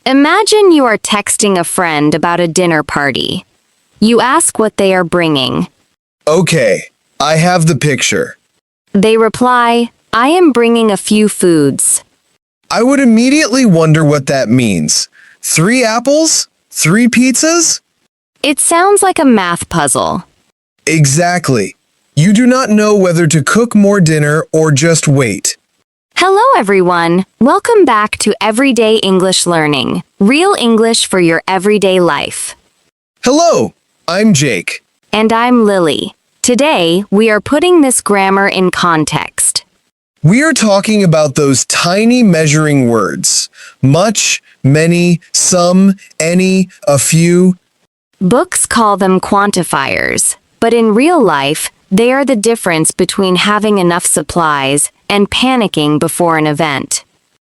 Imagine you are texting a friend about a dinner party. You ask what they are bringing. Okay, I have the picture. They reply, I am bringing a few foods. I would immediately wonder what that means. 3 apples? 3 pizzas? It sounds like a math puzzle. Exactly. You do not know whether to cook more dinner or just wait. Hello everyone. Welcome back to Everyday English Learning. Real English for your everyday life. Hello, I'm Jake. And I'm Lily. Today, we are putting this grammar in context. We are talking about those tiny measuring words. Much, many, some, any, a few. Books call them quantifiers, but in real life, they are the difference between having enough supplies and panicking before an event.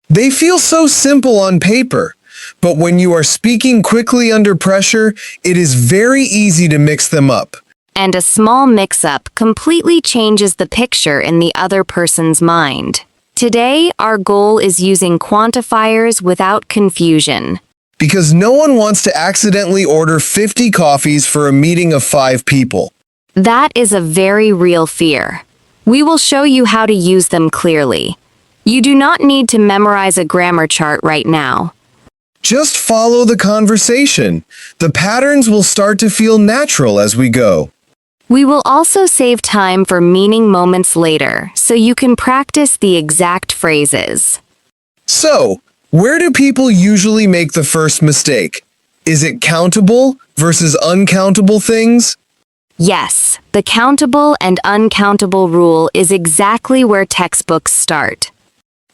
They feel so simple on paper, but when you are speaking quickly under pressure, it is very easy to mix them up. And a small mix-up completely changes the picture in the other person's mind. Today, our goal is using quantifiers without confusion. Because no one wants to accidentally order 50 coffees for a meeting of 5 people. That is a very real fear. We will show you how to use them clearly. You do not need to memorize a grammar chart right now. Just follow the conversation. The patterns will start to feel natural as we go. We will also save time for meaning moments later, so you can practice the exact phrases. So, where do people usually make the first mistake? Is it countable versus uncountable things? Yes, the countable and uncountable rule is exactly where textbooks start.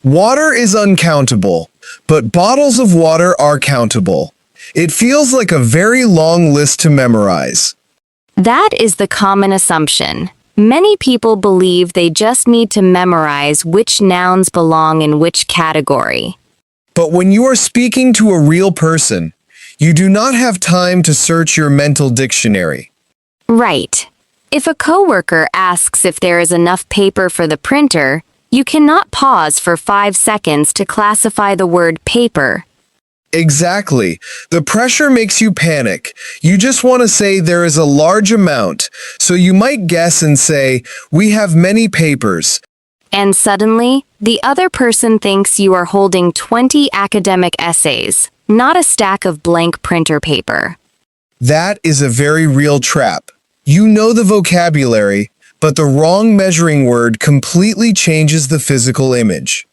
Water is uncountable, but bottles of water are countable. It feels like a very long list to memorize. That is the common assumption. Many people believe they just need to memorize which nouns belong in which category. But when you are speaking to a real person, you do not have time to search your mental dictionary. Right. If a coworker asks if there is enough paper for the printer, you cannot pause for 5 seconds to classify the word paper. Exactly. The pressure makes you panic. You just want to say there is a large amount, so you might guess and say, we have many papers. And suddenly, the other person thinks you are holding 20 academic essays, not a stack of blank printer paper. That is a very real trap. You know the vocabulary, but the wrong measuring word completely changes the physical image.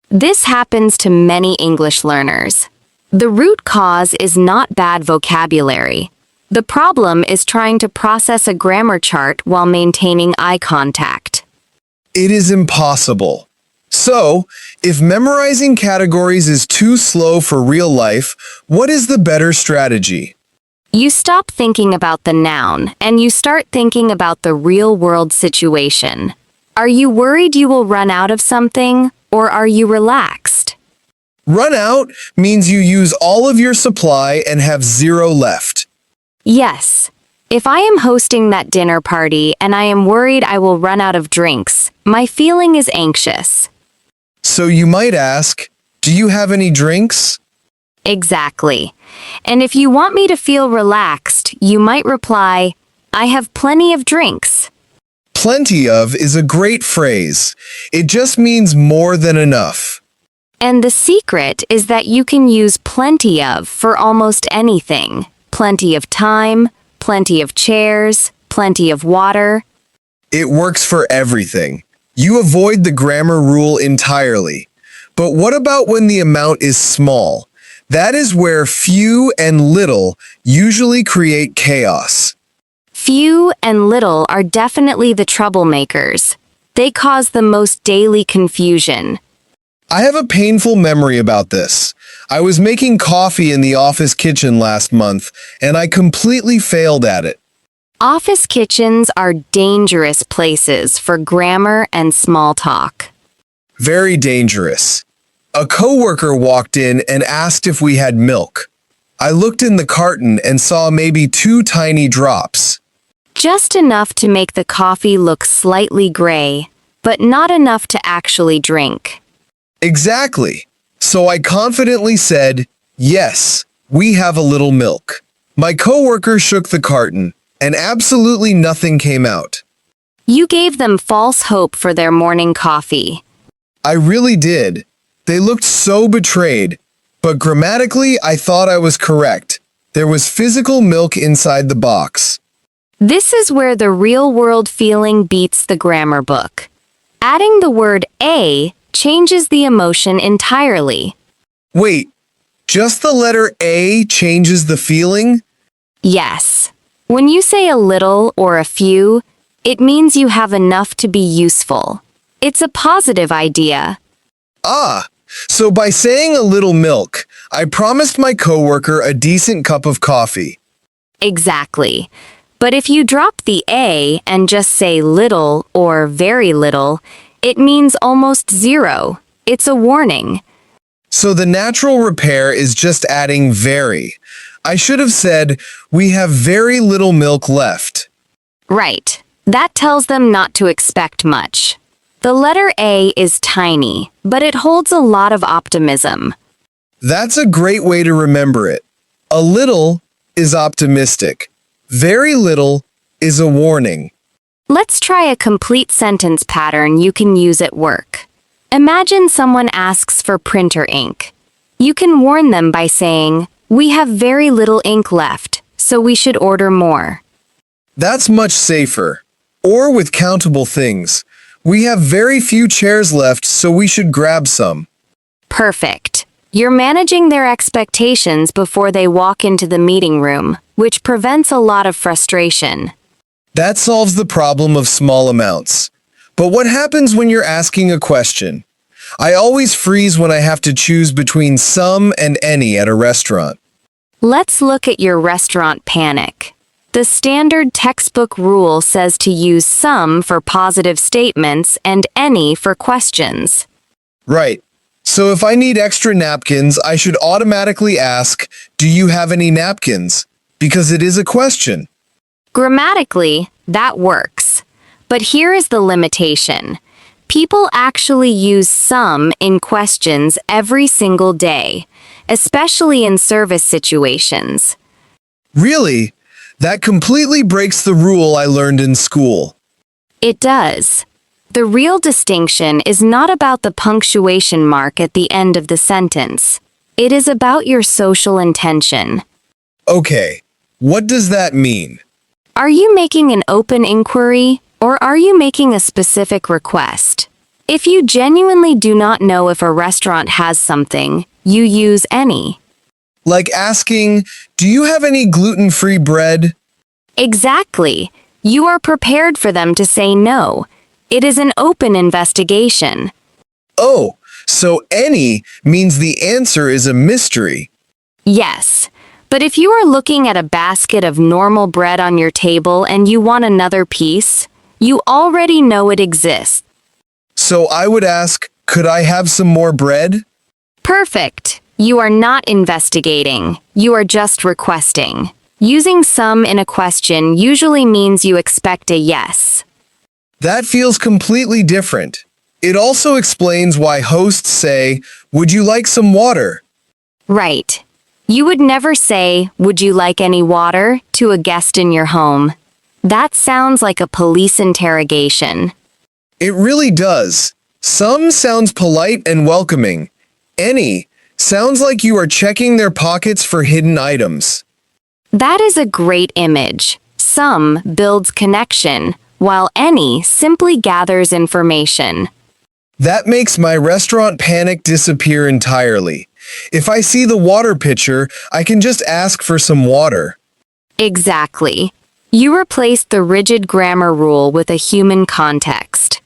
This happens to many English learners. The root cause is not bad vocabulary. The problem is trying to process a grammar chart while maintaining eye contact. It is impossible. So, if memorizing categories is too slow for real life, what is the better strategy? You stop thinking about the noun and you start thinking about the real-world situation. Are you worried you will run out of something, or are you relaxed? Run out means you use all of your supply and have 0 left. Yes. If I am hosting that dinner party and I am worried I will run out of drinks, my feeling is anxious. So you might ask, do you have any drinks? Exactly. And if you want me to feel relaxed, you might reply, I have plenty of drinks. Plenty of is a great phrase. It just means more than enough. And the secret is that you can use plenty of for almost anything. Plenty of time, plenty of chairs, plenty of water. It works for everything. You avoid the grammar rule entirely. But what about when the amount is small? That is where few and little usually create chaos. Few and little are definitely the troublemakers. They cause the most daily confusion. I have a painful memory about this. I was making coffee in the office kitchen last month, and I completely failed at it. Office kitchens are dangerous places for grammar and small talk. Very dangerous. A coworker walked in and asked if we had milk. I looked in the carton and saw maybe 2 tiny drops. Just enough to make the coffee look slightly gray. but not enough to actually drink. Exactly. So I confidently said, yes, we have a little milk. My coworker shook the carton, and absolutely nothing came out. You gave them false hope for their morning coffee. I really did. They looked so betrayed, but grammatically I thought I was correct. There was physical milk inside the box. This is where the real-world feeling beats the grammar book. Adding the word a changes the emotion entirely. Wait, just the letter A changes the feeling? Yes. When you say a little or a few, it means you have enough to be useful. It's a positive idea. Ah, so by saying a little milk, I promised my coworker a decent cup of coffee. Exactly. But if you drop the A and just say little or very little, it means almost zero. It's a warning. So the natural repair is just adding very. I should have said, we have very little milk left. Right. That tells them not to expect much. The letter A is tiny, but it holds a lot of optimism. That's a great way to remember it. A little is optimistic. Very little is a warning. Let's try a complete sentence pattern you can use at work. Imagine someone asks for printer ink. You can warn them by saying, "We have very little ink left, so we should order more." That's much safer. Or with countable things. We have very few chairs left, so we should grab some. Perfect. You're managing their expectations before they walk into the meeting room, which prevents a lot of frustration. That solves the problem of small amounts. But what happens when you're asking a question? I always freeze when I have to choose between some and any at a restaurant. Let's look at your restaurant panic. The standard textbook rule says to use some for positive statements and any for questions. Right. So if I need extra napkins, I should automatically ask, "Do you have any napkins?" Because it is a question. Grammatically, that works. But here is the limitation. People actually use some in questions every single day, especially in service situations. Really? That completely breaks the rule I learned in school. It does. The real distinction is not about the punctuation mark at the end of the sentence. It is about your social intention. Okay, what does that mean? Are you making an open inquiry, or are you making a specific request? If you genuinely do not know if a restaurant has something, you use any. Like asking, "Do you have any gluten-free bread?" Exactly. You are prepared for them to say no. It is an open investigation. Oh, so any means the answer is a mystery. Yes. But if you are looking at a basket of normal bread on your table and you want another piece, you already know it exists. So I would ask, "Could I have some more bread?" Perfect. You are not investigating. You are just requesting. Using some in a question usually means you expect a yes. That feels completely different. It also explains why hosts say, "Would you like some water?" Right. You would never say, "Would you like any water?" to a guest in your home. That sounds like a police interrogation. It really does. Some sounds polite and welcoming. Any sounds like you are checking their pockets for hidden items. That is a great image. Some builds connection, while any simply gathers information. That makes my restaurant panic disappear entirely. If I see the water pitcher, I can just ask for some water. Exactly. You replaced the rigid grammar rule with a human context.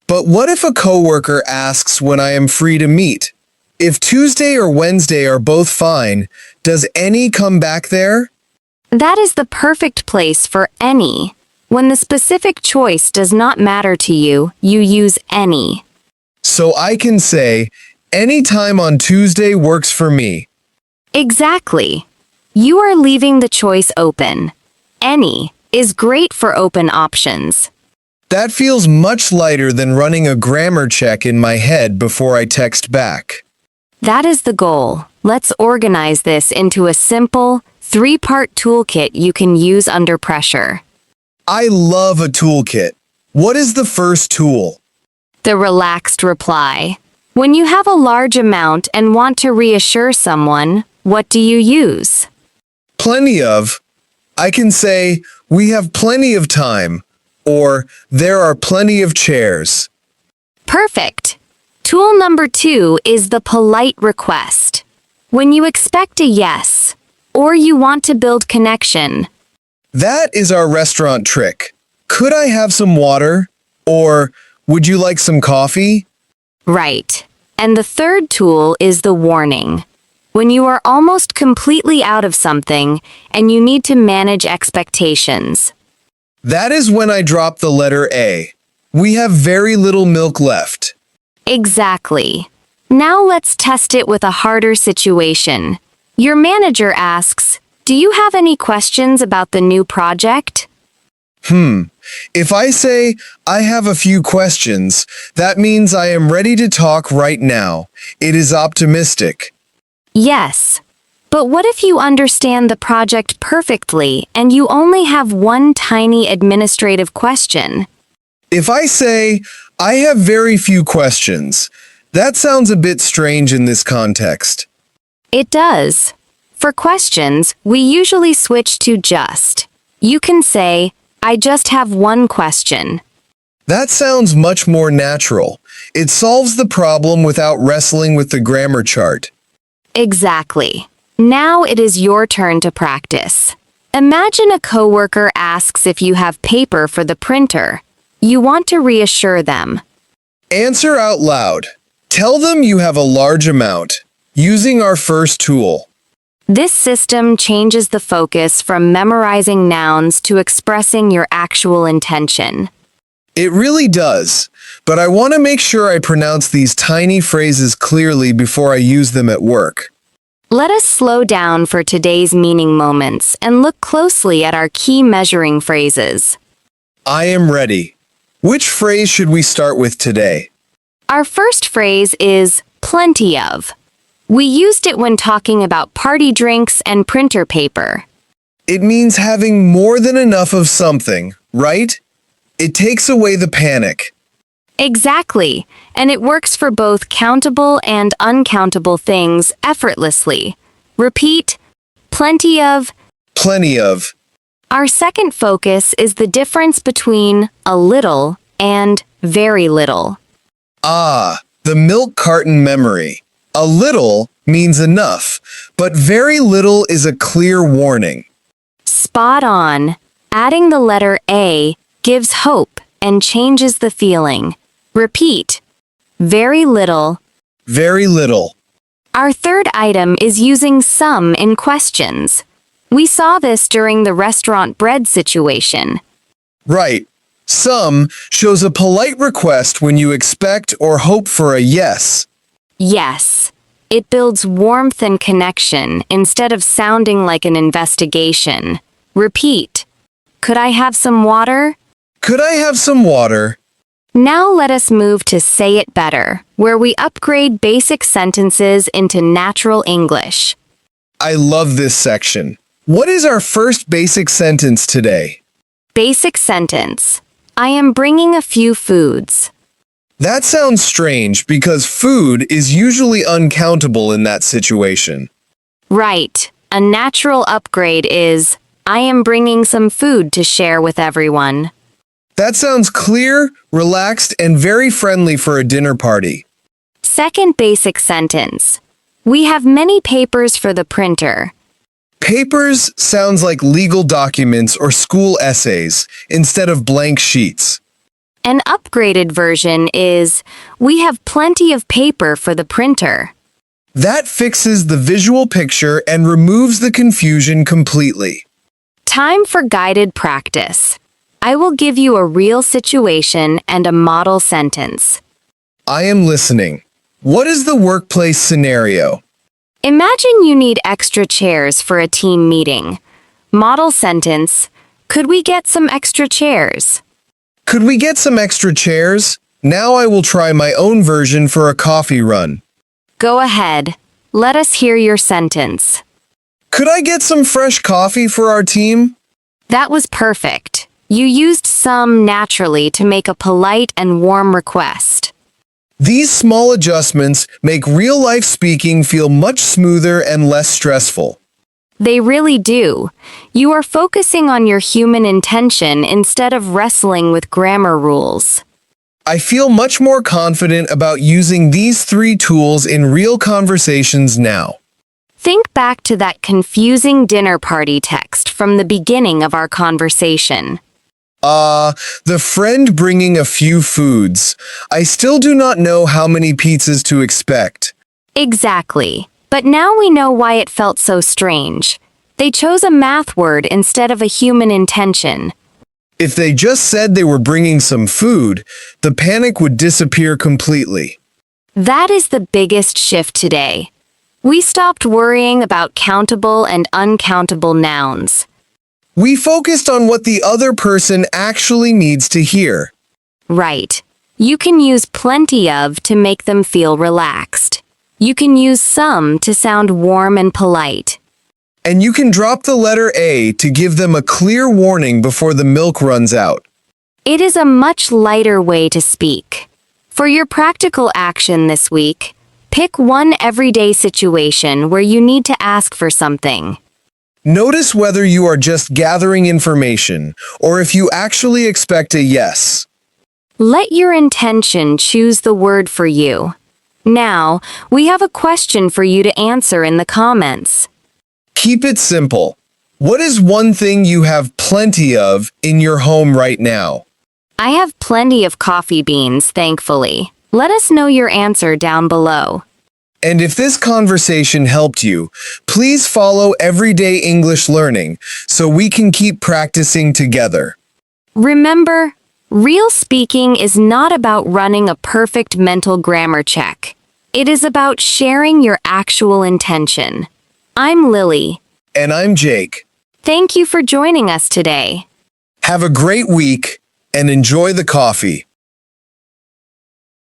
But what if a coworker asks when I am free to meet? If Tuesday or Wednesday are both fine, does any come back there? That is the perfect place for any. When the specific choice does not matter to you, you use any. So I can say, "Any time on Tuesday works for me." Exactly. You are leaving the choice open. Any is great for open options. That feels much lighter than running a grammar check in my head before I text back. That is the goal. Let's organize this into a simple, three-part toolkit you can use under pressure. I love a toolkit. What is the first tool? The relaxed reply. When you have a large amount and want to reassure someone, what do you use? Plenty of. I can say, we have plenty of time, or there are plenty of chairs. Perfect. Tool number 2 is the polite request. When you expect a yes, or you want to build connection. That is our restaurant trick. Could I have some water? Or would you like some coffee? Right. And the third tool is the warning. When you are almost completely out of something and you need to manage expectations. That is when I drop the letter A. We have very little milk left. Exactly. Now let's test it with a harder situation. Your manager asks, "Do you have any questions about the new project?" If I say, I have a few questions, that means I am ready to talk right now. It is optimistic. Yes. But what if you understand the project perfectly and you only have one tiny administrative question? If I say, I have very few questions, that sounds a bit strange in this context. It does. For questions, we usually switch to just. You can say, "I just have one question." That sounds much more natural. It solves the problem without wrestling with the grammar chart. Exactly. Now it is your turn to practice. Imagine a coworker asks if you have paper for the printer. You want to reassure them. Answer out loud. Tell them you have a large amount, using our first tool. This system changes the focus from memorizing nouns to expressing your actual intention. It really does, but I want to make sure I pronounce these tiny phrases clearly before I use them at work. Let us slow down for today's meaning moments and look closely at our key measuring phrases. I am ready. Which phrase should we start with today? Our first phrase is plenty of. We used it when talking about party drinks and printer paper. It means having more than enough of something, right? It takes away the panic. Exactly, and it works for both countable and uncountable things effortlessly. Repeat, plenty of. Plenty of. Our second focus is the difference between a little and very little. Ah, the milk carton memory. A little means enough, but very little is a clear warning. Spot on. Adding the letter A gives hope and changes the feeling. Repeat. Very little. Very little. Our third item is using some in questions. We saw this during the restaurant bread situation. Right. Some shows a polite request when you expect or hope for a yes. Yes. It builds warmth and connection instead of sounding like an investigation. Repeat. Could I have some water? Could I have some water? Now let us move to Say It Better, where we upgrade basic sentences into natural English. I love this section. What is our first basic sentence today? Basic sentence. I am bringing a few foods. That sounds strange because food is usually uncountable in that situation. Right. A natural upgrade is, I am bringing some food to share with everyone. That sounds clear, relaxed, and very friendly for a dinner party. Second basic sentence. We have many papers for the printer. Papers sounds like legal documents or school essays instead of blank sheets. An upgraded version is, we have plenty of paper for the printer. That fixes the visual picture and removes the confusion completely. Time for guided practice. I will give you a real situation and a model sentence. I am listening. What is the workplace scenario? Imagine you need extra chairs for a team meeting. Model sentence, could we get some extra chairs? Could we get some extra chairs? Now I will try my own version for a coffee run. Go ahead. Let us hear your sentence. Could I get some fresh coffee for our team? That was perfect. You used some naturally to make a polite and warm request. These small adjustments make real-life speaking feel much smoother and less stressful. They really do. You are focusing on your human intention instead of wrestling with grammar rules. I feel much more confident about using these 3 tools in real conversations now. Think back to that confusing dinner party text from the beginning of our conversation. The friend bringing a few foods. I still do not know how many pizzas to expect. Exactly. But now we know why it felt so strange. They chose a math word instead of a human intention. If they just said they were bringing some food, the panic would disappear completely. That is the biggest shift today. We stopped worrying about countable and uncountable nouns. We focused on what the other person actually needs to hear. Right. You can use plenty of to make them feel relaxed. You can use some to sound warm and polite. And you can drop the letter A to give them a clear warning before the milk runs out. It is a much lighter way to speak. For your practical action this week, pick one everyday situation where you need to ask for something. Notice whether you are just gathering information or if you actually expect a yes. Let your intention choose the word for you. Now, we have a question for you to answer in the comments. Keep it simple. What is one thing you have plenty of in your home right now? I have plenty of coffee beans, thankfully. Let us know your answer down below. And if this conversation helped you, please follow Everyday English Learning so we can keep practicing together. Remember, real speaking is not about running a perfect mental grammar check. It is about sharing your actual intention. I'm Lily. And I'm Jake. Thank you for joining us today. Have a great week and enjoy the coffee.